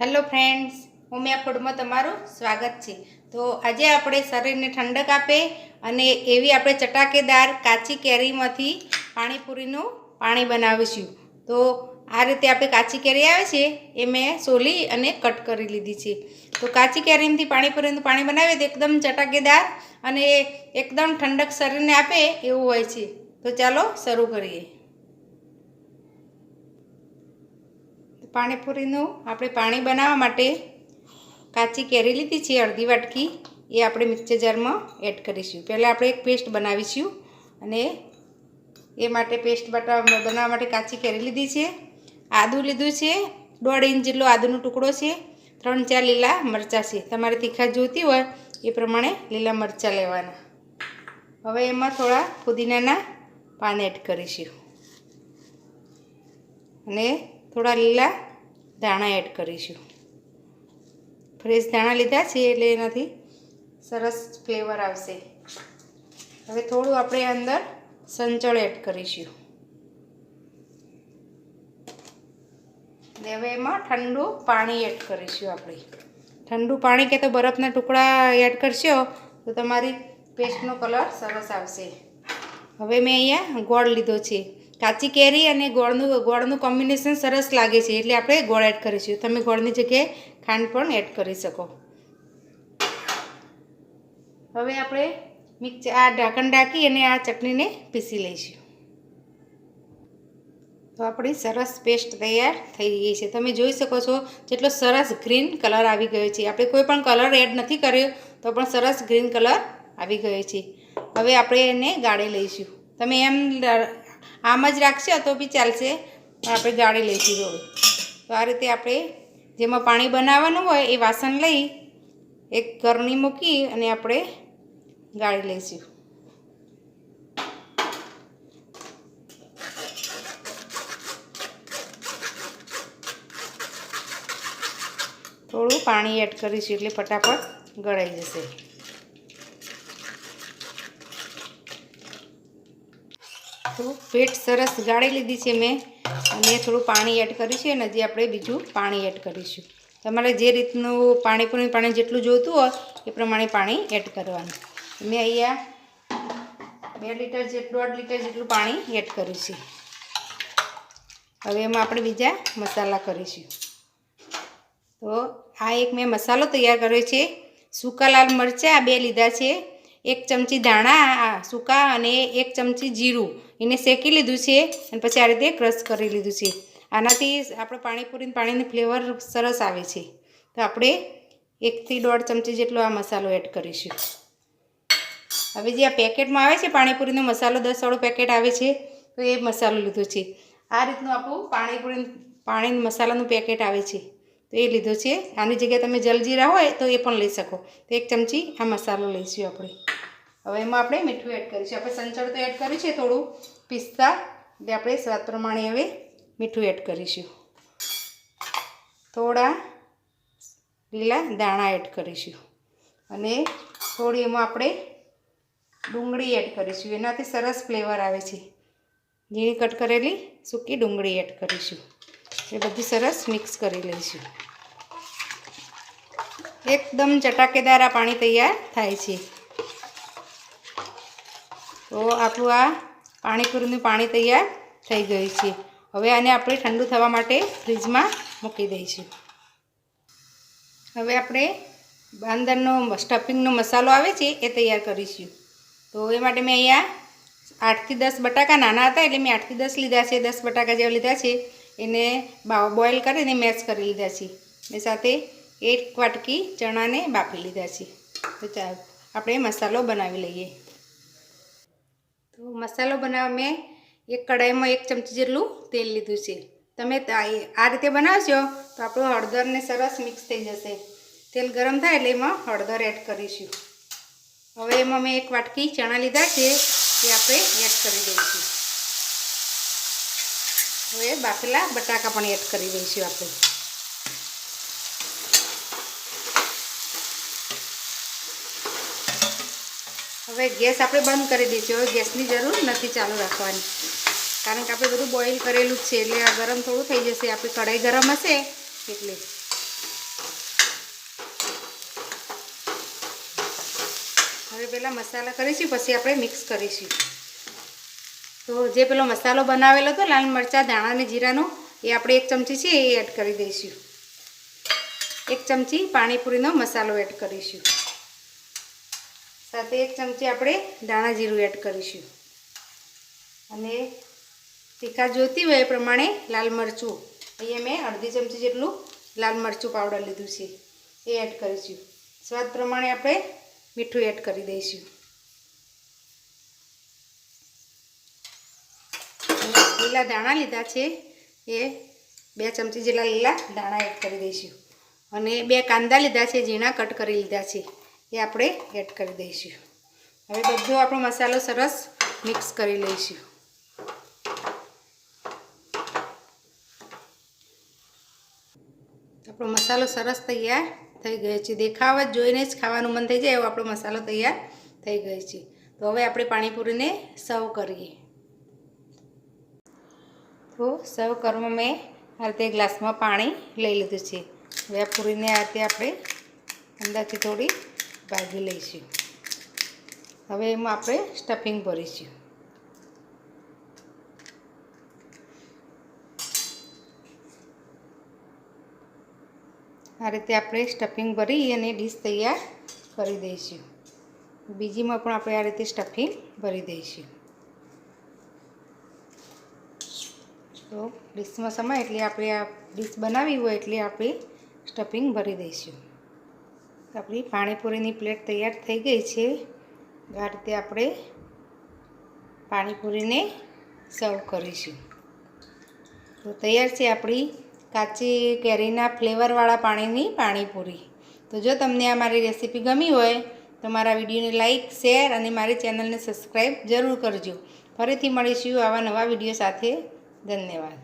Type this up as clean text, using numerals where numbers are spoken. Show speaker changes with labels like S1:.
S1: Hello friends, Umiya ફૂડમાં તમારું સ્વાગત છે। તો આજે આપણે શરીરને ઠંડક આપે અને એવી આપણે ચટાકેદાર કાચી કેરીમાંથી પાણીપુરીનું પાણી બનાવીશું। તો આ રીતે આપણે કાચી કેરી આવે છે એ મેં સોલી અને કટ કરી લીધી છે। તો કાચી કેરીમાંથી પાણીપુરીનું પાણી બનાવીએ તો એકદમ ચટાકેદાર અને એકદમ ઠંડક શરીરને આપે એવું હોય છે। તો ચાલો શરૂ કરીએ। પાણીપુરીનું આપણે પાણી બનાવવા માટે કાચી કેરી લીધી છે અડધી વાટકી, એ આપણે મિક્સર જારમાં એડ કરીશું। પહેલાં આપણે એક પેસ્ટ બનાવીશું અને એ માટે પેસ્ટ બનાવવા માટે કાચી કેરી લીધી છે, આદું લીધું છે, 1.5 ઇંચ જેટલો આદુનો ટુકડો છે, 3-4 લીલા મરચાં છે। તમારે તીખા જોઈતી હોય એ પ્રમાણે લીલા મરચાં લેવાના। હવે એમાં થોડા પુદીનાના પાન એડ કરીશું અને થોડા લીલા ધાણા એડ કરીશું। ફ્રેશ ધાણા લીધા છે એટલે એનાથી સરસ ફ્લેવર આવશે। હવે થોડું આપણે અંદર સંચળ એડ કરીશું અને હવે એમાં ઠંડુ પાણી એડ કરીશું। આપણે ઠંડુ પાણી કે તો બરફના ટુકડા એડ કરશો તો તમારી પેસ્ટનો કલર સરસ આવશે। હવે મેં અહીંયા ગોળ લીધો છે। કાચી કેરી અને ગોળનું કોમ્બિનેશન સરસ લાગે છે એટલે આપણે ગોળ એડ કરીશું। તમે ગોળની જગ્યાએ ખાંડ પણ એડ કરી શકો। હવે આપણે આ ઢાંકણ ઢાંકી અને આ ચટણીને પીસી લઈશું। તો આપણી સરસ પેસ્ટ તૈયાર થઈ ગઈ છે। તમે જોઈ શકો છો જેટલો સરસ ગ્રીન કલર આવી ગયો છે। આપણે કોઈ પણ કલર એડ નથી કર્યો તો પણ સરસ ગ્રીન કલર આવી ગયો છે। હવે આપણે એને ગાળી લઈશું। તમે આમ જ રાખશો તો બી ચાલશે, પણ આપણે ગાળી લઈશું થોડું। તો આ રીતે આપણે જેમાં પાણી બનાવવાનું હોય એ વાસણ લઈ એક ગરણી મૂકી અને આપણે ગાળી લઈશું। થોડું પાણી એડ કરીશું એટલે ફટાફટ ગળાઈ જશે। તો પેટ સરસ ગાળી લીધી છે મેં અને થોડું પાણી એડ કરીશું અને હજી આપણે બીજું પાણી એડ કરીશું। તમારે જે રીતનું પાણી જેટલું જોઈતું હોય એ પ્રમાણે પાણી એડ કરવાનું। મેં અહીંયા 1.5 લીટર જેટલું પાણી એડ કર્યું છે। હવે એમાં આપણે બીજા મસાલા કરીશું। તો આ એક મેં મસાલો તૈયાર કર્યો છે। સૂકા લાલ મરચાં 2 લીધા છે, 1 ચમચી ધાણા સૂકા અને 1 ચમચી જીરું એને શેકી લીધું છે અને પછી આ રીતે ક્રશ કરી લીધું છે। આનાથી આપણે પાણીની ફ્લેવર સરસ આવે છે। તો આપણે 1 થી 1.5 ચમચી જેટલો આ મસાલો એડ કરીશું। હવે જે આ પેકેટમાં આવે છે પાણીપુરીનો મસાલો 10 વાળું પેકેટ આવે છે તો એ મસાલો લીધો છે। આ રીતનું આપણું પાણી મસાલાનું પેકેટ આવે છે તો એ લીધો છે। આની જગ્યાએ તમે જલજીરા હોય તો એ પણ લઈ શકો। તો 1 ચમચી આ મસાલો લઈશું આપણે। હવે એમાં આપણે મીઠું એડ કરીશું। આપણે સંચળ તો એડ કર્યું છે થોડું પિસ્તા, એટલે આપણે સ્વાદ પ્રમાણે હવે મીઠું એડ કરીશું। થોડા લીલા ધાણા એડ કરીશું અને થોડી એમાં આપણે ડુંગળી એડ કરીશું। એનાથી સરસ ફ્લેવર આવે છે। ઝીણી કટ કરેલી સૂકી ડુંગળી એડ કરીશું। એ બધું સરસ મિક્સ કરી લઈશું। એકદમ ચટાકેદાર આ પાણી તૈયાર થાય છે। તો આપણું આ પાણીપુરીનું પાણી તૈયાર થઈ ગયું છે। હવે આને આપણે ઠંડુ થવા માટે ફ્રીજમાં મૂકી દઈશું। હવે આપણે અંદરનો સ્ટફિંગનો મસાલો આવે છે એ તૈયાર કરીશું। તો એ માટે મેં અહીંયા 8 થી 10 બટાકા નાના હતા એટલે મેં 8 થી 10 લીધા છે। 10 બટાકા જેવા લીધા છે, એને બોઇલ કરીને મેશ કરી લીધા છે અને સાથે 1 વાટકી ચણાને બાફી લીધા છે। તો ચાલો આપણે મસાલો બનાવી લઈએ। તો મસાલો બનાવવા મેં એક કઢાઈમાં 1 ચમચી જેટલું તેલ લીધું છે। તમે આ રીતે બનાવશો તો આપણું હળદરને સરસ મિક્સ થઈ જશે। તેલ ગરમ થાય એટલે એમાં હળદર એડ કરીશું। હવે એમાં મેં 1 વાટકી ચણા લીધા છે એ આપણે એડ કરી દઈશું। હવે બાફેલા બટાકા પણ એડ કરી દઈશું આપણે। હવે ગેસ આપણે બંધ કરી દઈશું। હવે ગેસની જરૂર નથી ચાલુ રાખવાની, કારણ કે આપણે બધું બોઇલ કરેલું જ છે એટલે આ ગરમ થોડું થઈ જશે। આપણી કઢાઈ ગરમ હશે એટલે હવે પહેલાં મસાલા કરીશું, પછી આપણે મિક્સ કરીશું. તો જે પેલો મસાલો બનાવેલો હતો લાલ મરચાં ધાણા અને જીરાનો, એ આપણે 1 ચમચી છે એ એડ કરી દઈશું. 1 ચમચી પાણીપુરીનો મસાલો એડ કરીશું. સાથે 1 ચમચી આપણે ધાણા જીરું એડ કરીશું. અને તીખા જોઈતી હોય એ પ્રમાણે લાલ મરચું, અહીંયા મેં અડધી ચમચી જેટલું લાલ મરચું પાવડર લીધું છે એ એડ કરીશું. સ્વાદ પ્રમાણે આપણે મીઠું એડ કરી દઈશું. લીલા ધાણા લીધા છે એ 2 ચમચી જેટલા લીલા ધાણા એડ કરી દઈશું. અને 2 કાંદા લીધા છે, ઝીણા કટ કરી લીધા છે, એ આપણે એડ કરી દઈશું. હવે બધો આપણો મસાલો સરસ મિક્સ કરી લઈશું. આપણો મસાલો સરસ તૈયાર થઈ ગયો છે. દેખાવ જ જોઈને જ ખાવાનું મન થઈ જાય એવો આપણો મસાલો તૈયાર થઈ ગયો છે. તો હવે આપણે પાણીપુરીને સર્વ કરીએ. તો સર્વ કરવા મેં આ રીતે ગ્લાસમાં પાણી લઈ લીધું છે. હવે આ પૂરીને આ રીતે આપણે અંદરથી થોડી ભાજી લઈશું. હવે એમાં આપણે સ્ટફિંગ ભરીશું. આ રીતે આપણે સ્ટફિંગ ભરી અને ડીશ તૈયાર કરી દઈશું. બીજીમાં પણ આપણે આ રીતે સ્ટફિંગ ભરી દઈશું. તો ડીશમાં સમાય એટલે આપણે આ ડીશ બનાવી હોય એટલે આપણે સ્ટફિંગ ભરી દઈશું. આપણી પાણીપુરીની પ્લેટ તૈયાર થઈ ગઈ છે. આ રીતે આપણે પાણીપુરીને સર્વ કરીશું. તો તૈયાર છે આપણી કાચી કેરીના ફ્લેવરવાળા પાણીની પાણીપુરી. તો જો તમને આ મારી રેસીપી ગમી હોય તો મારા વિડીયોને લાઈક, શેર અને મારી ચેનલને સબસ્ક્રાઈબ જરૂર કરજો. ફરીથી મળીશું આવા નવા વિડીયો સાથે. ધન્યવાદ.